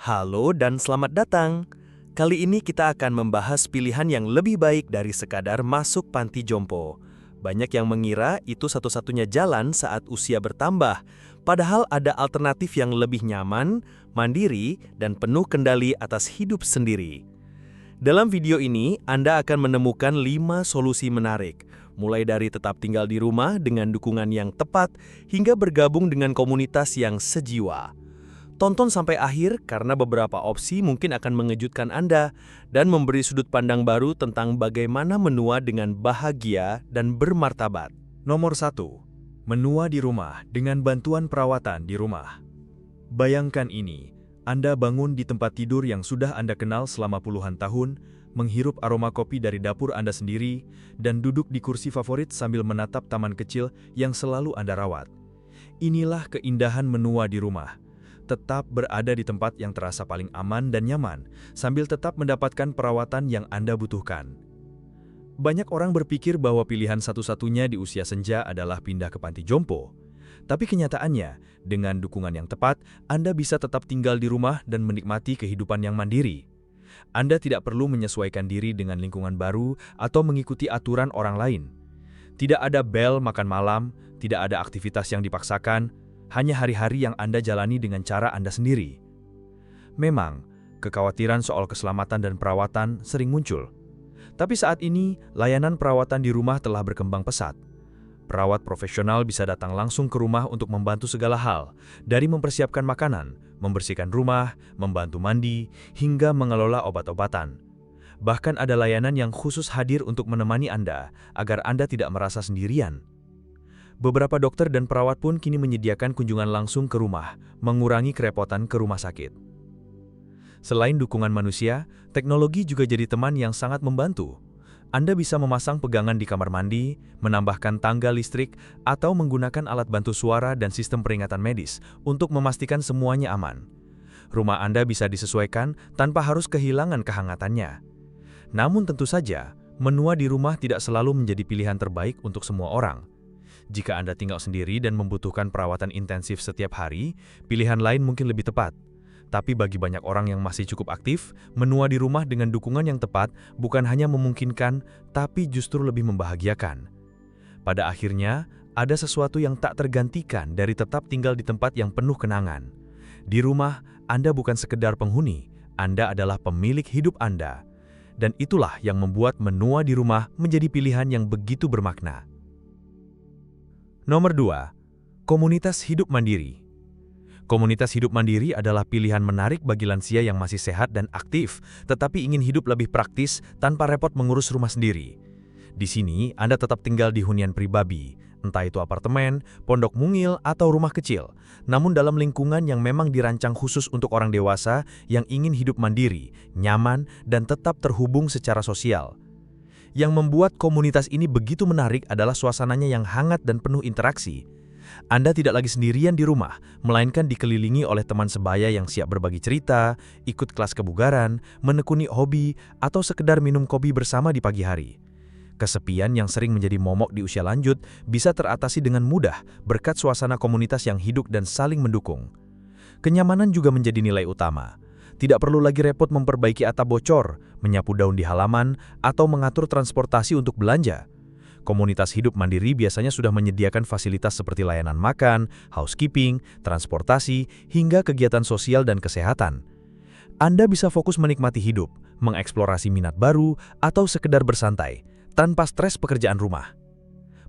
Halo dan selamat datang. Kali ini kita akan membahas pilihan yang lebih baik dari sekadar masuk panti jompo. Banyak yang mengira itu satu-satunya jalan saat usia bertambah, padahal ada alternatif yang lebih nyaman, mandiri, dan penuh kendali atas hidup sendiri. Dalam video ini, Anda akan menemukan 5 solusi menarik, mulai dari tetap tinggal di rumah dengan dukungan yang tepat, hingga bergabung dengan komunitas yang sejiwa. Tonton sampai akhir karena beberapa opsi mungkin akan mengejutkan Anda dan memberi sudut pandang baru tentang bagaimana menua dengan bahagia dan bermartabat. Nomor 1. Menua di rumah dengan bantuan perawatan di rumah. Bayangkan ini, Anda bangun di tempat tidur yang sudah Anda kenal selama puluhan tahun, menghirup aroma kopi dari dapur Anda sendiri, dan duduk di kursi favorit sambil menatap taman kecil yang selalu Anda rawat. Inilah keindahan menua di rumah. Tetap berada di tempat yang terasa paling aman dan nyaman, sambil tetap mendapatkan perawatan yang Anda butuhkan. Banyak orang berpikir bahwa pilihan satu-satunya di usia senja adalah pindah ke panti jompo. Tapi kenyataannya, dengan dukungan yang tepat, Anda bisa tetap tinggal di rumah dan menikmati kehidupan yang mandiri. Anda tidak perlu menyesuaikan diri dengan lingkungan baru atau mengikuti aturan orang lain. Tidak ada bel makan malam, tidak ada aktivitas yang dipaksakan, hanya hari-hari yang Anda jalani dengan cara Anda sendiri. Memang, kekhawatiran soal keselamatan dan perawatan sering muncul. Tapi saat ini, layanan perawatan di rumah telah berkembang pesat. Perawat profesional bisa datang langsung ke rumah untuk membantu segala hal, dari mempersiapkan makanan, membersihkan rumah, membantu mandi, hingga mengelola obat-obatan. Bahkan ada layanan yang khusus hadir untuk menemani Anda, agar Anda tidak merasa sendirian. Beberapa dokter dan perawat pun kini menyediakan kunjungan langsung ke rumah, mengurangi kerepotan ke rumah sakit. Selain dukungan manusia, teknologi juga jadi teman yang sangat membantu. Anda bisa memasang pegangan di kamar mandi, menambahkan tangga listrik, atau menggunakan alat bantu suara dan sistem peringatan medis untuk memastikan semuanya aman. Rumah Anda bisa disesuaikan tanpa harus kehilangan kehangatannya. Namun tentu saja, menua di rumah tidak selalu menjadi pilihan terbaik untuk semua orang. Jika Anda tinggal sendiri dan membutuhkan perawatan intensif setiap hari, pilihan lain mungkin lebih tepat. Tapi bagi banyak orang yang masih cukup aktif, menua di rumah dengan dukungan yang tepat bukan hanya memungkinkan, tapi justru lebih membahagiakan. Pada akhirnya, ada sesuatu yang tak tergantikan dari tetap tinggal di tempat yang penuh kenangan. Di rumah, Anda bukan sekedar penghuni, Anda adalah pemilik hidup Anda. Dan itulah yang membuat menua di rumah menjadi pilihan yang begitu bermakna. Nomor 2. Komunitas hidup mandiri. Komunitas hidup mandiri adalah pilihan menarik bagi lansia yang masih sehat dan aktif, tetapi ingin hidup lebih praktis tanpa repot mengurus rumah sendiri. Di sini, Anda tetap tinggal di hunian pribadi, entah itu apartemen, pondok mungil, atau rumah kecil, namun dalam lingkungan yang memang dirancang khusus untuk orang dewasa yang ingin hidup mandiri, nyaman, dan tetap terhubung secara sosial. Yang membuat komunitas ini begitu menarik adalah suasananya yang hangat dan penuh interaksi. Anda tidak lagi sendirian di rumah, melainkan dikelilingi oleh teman sebaya yang siap berbagi cerita, ikut kelas kebugaran, menekuni hobi, atau sekedar minum kopi bersama di pagi hari. Kesepian yang sering menjadi momok di usia lanjut bisa teratasi dengan mudah berkat suasana komunitas yang hidup dan saling mendukung. Kenyamanan juga menjadi nilai utama. Tidak perlu lagi repot memperbaiki atap bocor, menyapu daun di halaman, atau mengatur transportasi untuk belanja. Komunitas hidup mandiri biasanya sudah menyediakan fasilitas seperti layanan makan, housekeeping, transportasi, hingga kegiatan sosial dan kesehatan. Anda bisa fokus menikmati hidup, mengeksplorasi minat baru, atau sekedar bersantai, tanpa stres pekerjaan rumah.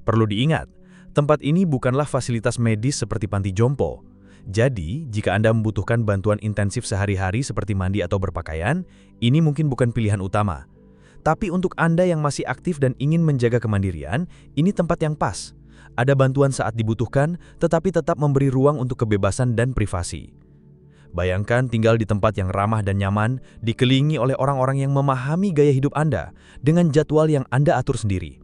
Perlu diingat, tempat ini bukanlah fasilitas medis seperti panti jompo. Jadi, jika Anda membutuhkan bantuan intensif sehari-hari seperti mandi atau berpakaian, ini mungkin bukan pilihan utama. Tapi untuk Anda yang masih aktif dan ingin menjaga kemandirian, ini tempat yang pas. Ada bantuan saat dibutuhkan, tetapi tetap memberi ruang untuk kebebasan dan privasi. Bayangkan tinggal di tempat yang ramah dan nyaman, dikelilingi oleh orang-orang yang memahami gaya hidup Anda, dengan jadwal yang Anda atur sendiri.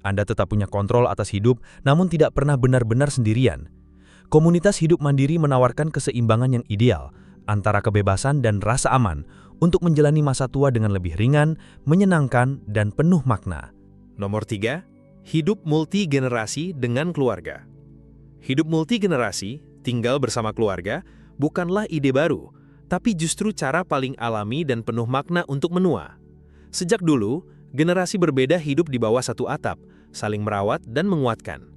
Anda tetap punya kontrol atas hidup, namun tidak pernah benar-benar sendirian. Komunitas hidup mandiri menawarkan keseimbangan yang ideal antara kebebasan dan rasa aman untuk menjalani masa tua dengan lebih ringan, menyenangkan, dan penuh makna. Nomor 3. Hidup multigenerasi dengan keluarga. Hidup multigenerasi, tinggal bersama keluarga, bukanlah ide baru, tapi justru cara paling alami dan penuh makna untuk menua. Sejak dulu, generasi berbeda hidup di bawah satu atap, saling merawat dan menguatkan.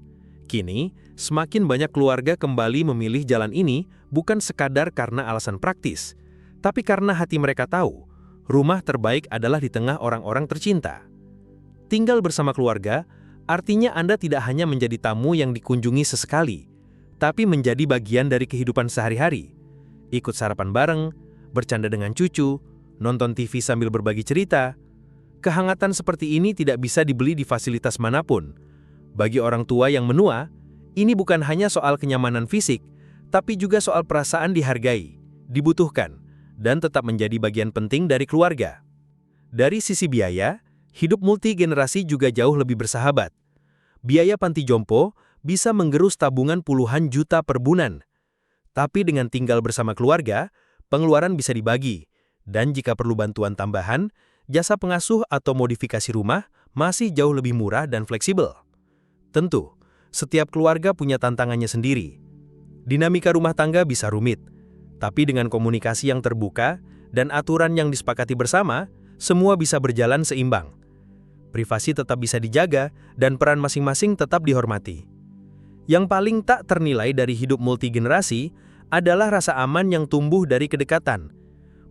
Kini, semakin banyak keluarga kembali memilih jalan ini bukan sekadar karena alasan praktis, tapi karena hati mereka tahu, rumah terbaik adalah di tengah orang-orang tercinta. Tinggal bersama keluarga, artinya Anda tidak hanya menjadi tamu yang dikunjungi sesekali, tapi menjadi bagian dari kehidupan sehari-hari. Ikut sarapan bareng, bercanda dengan cucu, nonton TV sambil berbagi cerita. Kehangatan seperti ini tidak bisa dibeli di fasilitas manapun. Bagi orang tua yang menua, ini bukan hanya soal kenyamanan fisik, tapi juga soal perasaan dihargai, dibutuhkan, dan tetap menjadi bagian penting dari keluarga. Dari sisi biaya, hidup multigenerasi juga jauh lebih bersahabat. Biaya panti jompo bisa menggerus tabungan puluhan juta per bulan. Tapi dengan tinggal bersama keluarga, pengeluaran bisa dibagi, dan jika perlu bantuan tambahan, jasa pengasuh atau modifikasi rumah masih jauh lebih murah dan fleksibel. Tentu, setiap keluarga punya tantangannya sendiri. Dinamika rumah tangga bisa rumit, tapi dengan komunikasi yang terbuka dan aturan yang disepakati bersama, semua bisa berjalan seimbang. Privasi tetap bisa dijaga dan peran masing-masing tetap dihormati. Yang paling tak ternilai dari hidup multigenerasi adalah rasa aman yang tumbuh dari kedekatan.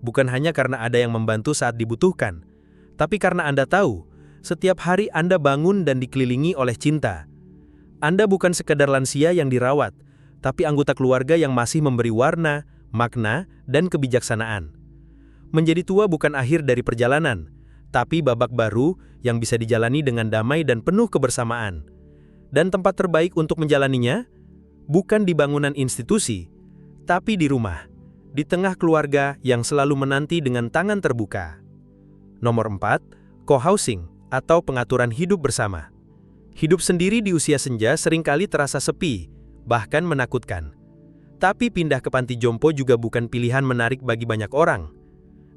Bukan hanya karena ada yang membantu saat dibutuhkan, tapi karena Anda tahu, setiap hari Anda bangun dan dikelilingi oleh cinta. Anda bukan sekadar lansia yang dirawat, tapi anggota keluarga yang masih memberi warna, makna, dan kebijaksanaan. Menjadi tua bukan akhir dari perjalanan, tapi babak baru yang bisa dijalani dengan damai dan penuh kebersamaan. Dan tempat terbaik untuk menjalaninya, bukan di bangunan institusi, tapi di rumah, di tengah keluarga yang selalu menanti dengan tangan terbuka. Nomor 4, co-housing atau pengaturan hidup bersama. Hidup sendiri di usia senja seringkali terasa sepi, bahkan menakutkan. Tapi pindah ke panti jompo juga bukan pilihan menarik bagi banyak orang.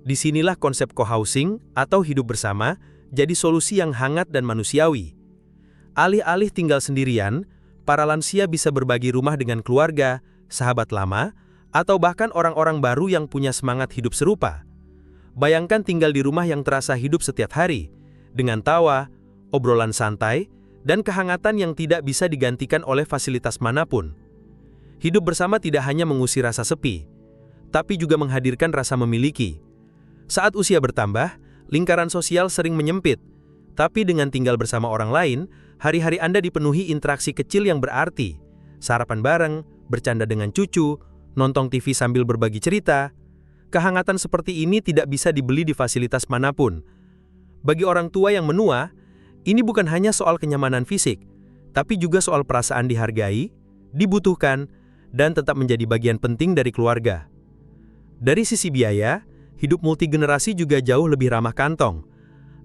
Disinilah konsep co-housing atau hidup bersama jadi solusi yang hangat dan manusiawi. Alih-alih tinggal sendirian, para lansia bisa berbagi rumah dengan keluarga, sahabat lama, atau bahkan orang-orang baru yang punya semangat hidup serupa. Bayangkan tinggal di rumah yang terasa hidup setiap hari, dengan tawa, obrolan santai, dan kehangatan yang tidak bisa digantikan oleh fasilitas manapun. Hidup bersama tidak hanya mengusir rasa sepi, tapi juga menghadirkan rasa memiliki. Saat usia bertambah, lingkaran sosial sering menyempit, tapi dengan tinggal bersama orang lain, hari-hari Anda dipenuhi interaksi kecil yang berarti. Sarapan bareng, bercanda dengan cucu, nonton TV sambil berbagi cerita. Kehangatan seperti ini tidak bisa dibeli di fasilitas manapun. Bagi orang tua yang menua, ini bukan hanya soal kenyamanan fisik, tapi juga soal perasaan dihargai, dibutuhkan, dan tetap menjadi bagian penting dari keluarga. Dari sisi biaya, hidup multigenerasi juga jauh lebih ramah kantong.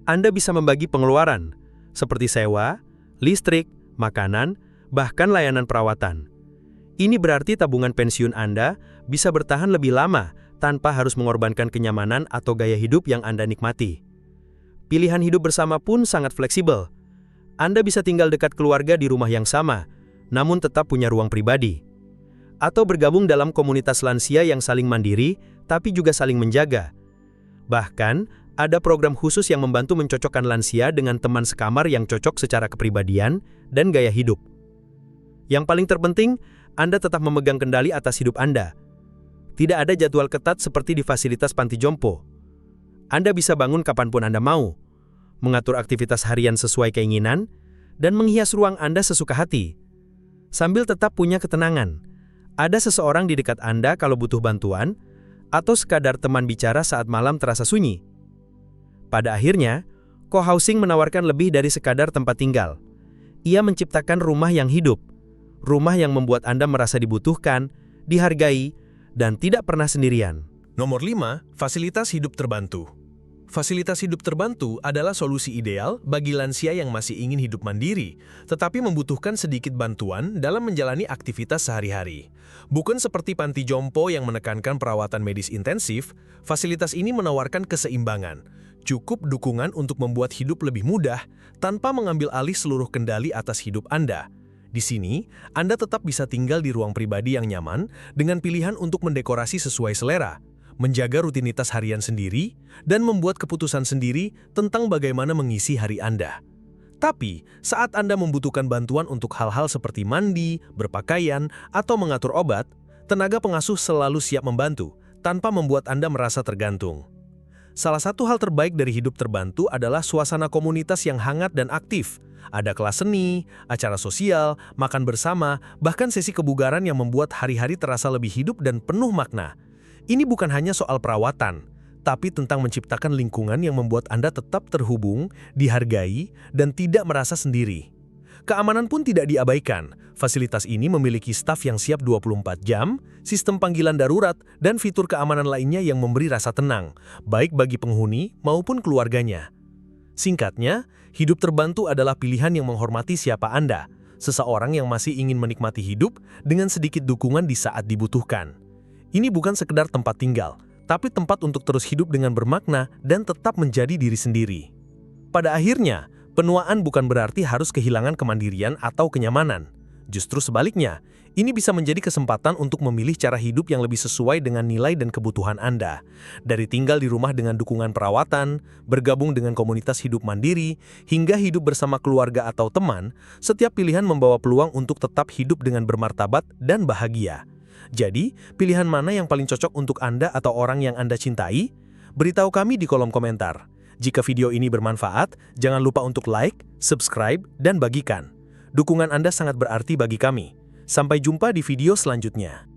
Anda bisa membagi pengeluaran, seperti sewa, listrik, makanan, bahkan layanan perawatan. Ini berarti tabungan pensiun Anda bisa bertahan lebih lama tanpa harus mengorbankan kenyamanan atau gaya hidup yang Anda nikmati. Pilihan hidup bersama pun sangat fleksibel. Anda bisa tinggal dekat keluarga di rumah yang sama, namun tetap punya ruang pribadi. Atau bergabung dalam komunitas lansia yang saling mandiri, tapi juga saling menjaga. Bahkan, ada program khusus yang membantu mencocokkan lansia dengan teman sekamar yang cocok secara kepribadian dan gaya hidup. Yang paling terpenting, Anda tetap memegang kendali atas hidup Anda. Tidak ada jadwal ketat seperti di fasilitas panti jompo. Anda bisa bangun kapanpun Anda mau, mengatur aktivitas harian sesuai keinginan, dan menghias ruang Anda sesuka hati. Sambil tetap punya ketenangan, ada seseorang di dekat Anda kalau butuh bantuan, atau sekadar teman bicara saat malam terasa sunyi. Pada akhirnya, co-housing menawarkan lebih dari sekadar tempat tinggal. Ia menciptakan rumah yang hidup, rumah yang membuat Anda merasa dibutuhkan, dihargai, dan tidak pernah sendirian. Nomor 5, fasilitas hidup terbantu. Fasilitas hidup terbantu adalah solusi ideal bagi lansia yang masih ingin hidup mandiri, tetapi membutuhkan sedikit bantuan dalam menjalani aktivitas sehari-hari. Bukan seperti panti jompo yang menekankan perawatan medis intensif, fasilitas ini menawarkan keseimbangan. Cukup dukungan untuk membuat hidup lebih mudah tanpa mengambil alih seluruh kendali atas hidup Anda. Di sini, Anda tetap bisa tinggal di ruang pribadi yang nyaman dengan pilihan untuk mendekorasi sesuai selera, menjaga rutinitas harian sendiri, dan membuat keputusan sendiri tentang bagaimana mengisi hari Anda. Tapi, saat Anda membutuhkan bantuan untuk hal-hal seperti mandi, berpakaian, atau mengatur obat, tenaga pengasuh selalu siap membantu, tanpa membuat Anda merasa tergantung. Salah satu hal terbaik dari hidup terbantu adalah suasana komunitas yang hangat dan aktif. Ada kelas seni, acara sosial, makan bersama, bahkan sesi kebugaran yang membuat hari-hari terasa lebih hidup dan penuh makna. Ini bukan hanya soal perawatan, tapi tentang menciptakan lingkungan yang membuat Anda tetap terhubung, dihargai, dan tidak merasa sendiri. Keamanan pun tidak diabaikan. Fasilitas ini memiliki staf yang siap 24 jam, sistem panggilan darurat, dan fitur keamanan lainnya yang memberi rasa tenang, baik bagi penghuni maupun keluarganya. Singkatnya, hidup terbantu adalah pilihan yang menghormati siapa Anda, seseorang yang masih ingin menikmati hidup dengan sedikit dukungan di saat dibutuhkan. Ini bukan sekedar tempat tinggal, tapi tempat untuk terus hidup dengan bermakna dan tetap menjadi diri sendiri. Pada akhirnya, penuaan bukan berarti harus kehilangan kemandirian atau kenyamanan. Justru sebaliknya, ini bisa menjadi kesempatan untuk memilih cara hidup yang lebih sesuai dengan nilai dan kebutuhan Anda. Dari tinggal di rumah dengan dukungan perawatan, bergabung dengan komunitas hidup mandiri, hingga hidup bersama keluarga atau teman, setiap pilihan membawa peluang untuk tetap hidup dengan bermartabat dan bahagia. Jadi, pilihan mana yang paling cocok untuk Anda atau orang yang Anda cintai? Beritahu kami di kolom komentar. Jika video ini bermanfaat, jangan lupa untuk like, subscribe, dan bagikan. Dukungan Anda sangat berarti bagi kami. Sampai jumpa di video selanjutnya.